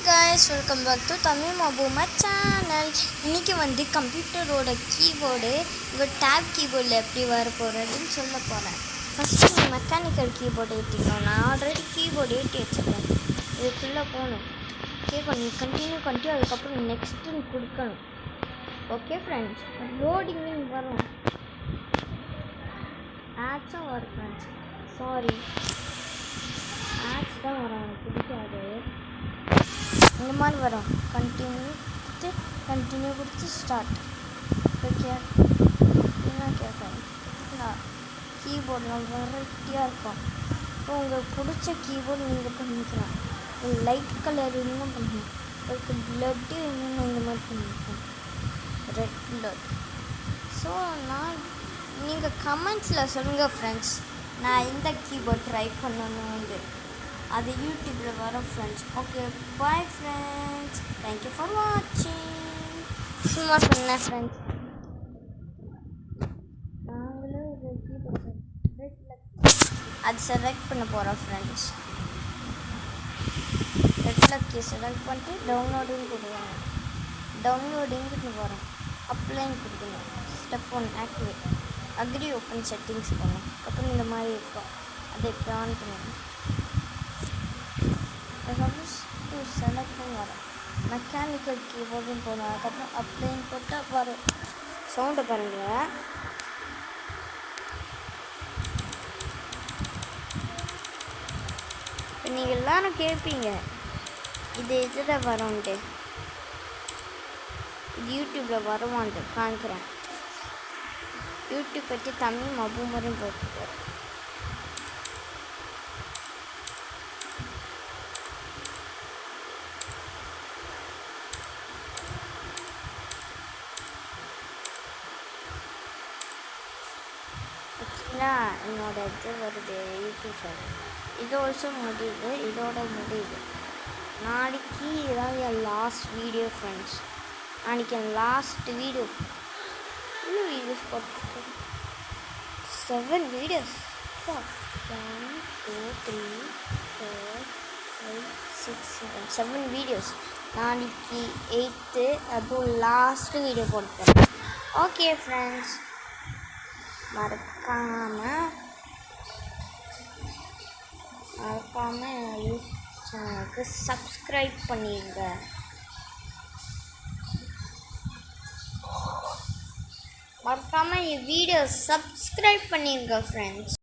guys, welcome back to Tamil Mabuma channel. இன்னைக்கு வந்து கம்ப்யூட்டரோட keyboard tape கீபோர்டில் எப்படி வர போகிறதுன்னு சொல்ல போகிறேன். ஃபஸ்ட்டு நீங்கள் மெக்கானிக்கல் கீபோர்டு ஏற்றிக்கணும். நான் ஆல்ரெடி கீபோர்டு ஏற்றி வச்சுருக்கேன். இதுக்குள்ளே போகணும். கேட்கணும் நீ கண்டினியூ அதுக்கப்புறம் நெக்ஸ்ட்டுன்னு கொடுக்கணும். ஓகே ஃப்ரெண்ட்ஸ், லோடிங் வரும், ஆட்ஸும் வரும் ஃப்ரெண்ட்ஸ். சாரி, ஆட்ஸ் தான் வரும், எனக்கு பிடிக்காது. இந்த மாதிரி வரும். கண்டினியூ கொடுத்து ஸ்டார்ட். ஓகே, என்ன கேட்கணும், கீபோர்டில் வெரைட்டியாக இருக்கும். இப்போ உங்களுக்கு பிடிச்ச கீபோர்டு நீங்கள் பண்ணிக்கலாம். லைட் கலர் இன்னும் பண்ணணும், உங்களுக்கு ப்ளட்டு இன்னும் இந்த மாதிரி பண்ணிக்கலாம், ரெட் ப்ளட். ஸோ நீங்கள் கமெண்ட்ஸில் சொல்லுங்கள் ஃப்ரெண்ட்ஸ், நான் இந்த கீபோர்ட் ட்ரை பண்ணணும்னு. அது யூடியூப்பில் வரும் friends. Okay, bye friends, thank you for வாட்சிங். சும்மா சொன்னேன் ஃப்ரெண்ட்ஸ். நாங்களும் ஒரு கீபோர்ட் அது செலக்ட் பண்ண போகிறோம் ஃப்ரெண்ட்ஸ். ரெட் லக்கி செலக்ட் பண்ணிட்டு டவுன்லோடிங் கொடுக்குறாங்க. டவுன்லோடிங்கு போகிறோம், அப்ளைன் கொடுக்கணும். Step 1 activate, agree open settings போகணும். அப்புறம் இந்த மாதிரி இருக்கும், அதை இப்போ ஆன் பண்ணணும். செலக்ட் வரும், மெக்கானிக்கல் கீபோர்டுன்னு போகணும். அதுக்கப்புறம் அப்ளைன் போட்டால் வரும். சவுண்டை பாருங்கள். இப்போ நீங்கள் எல்லாரும் கேட்பீங்க இது இதில் வரும்ன்ட்டு, இது யூடியூப்பில் வருவான்ட்டு காமிக்கிறேன். யூடியூப் பற்றி தமிழ் மபுமரும் போட்டுருக்காரு. என்னோட இது வருது யூடியூப் சேனல். இது ஆல்சோ முடியுது, இதோட முடியுது. நாளைக்கு இதான் என் லாஸ்ட் வீடியோ ஃப்ரெண்ட்ஸ். நாளைக்கு என் லாஸ்ட் வீடியோ. இன்னும் வீடியோஸ் போட்டுருக்கேன், 7 வீடியோஸ். 1 2 3 4 5 6 7 வீடியோஸ். நாளைக்கு 8th அதுவும் லாஸ்ட்டு வீடியோ போட்டுருக்கேன். ஓகே ஃப்ரெண்ட்ஸ், மறக்காமல் யூடியூப் சேனலுக்கு சப்ஸ்கிரைப் பண்ணிடுங்க. மறக்காமல் என் வீடியோ சப்ஸ்கிரைப் பண்ணிடுங்க ஃப்ரெண்ட்ஸ்.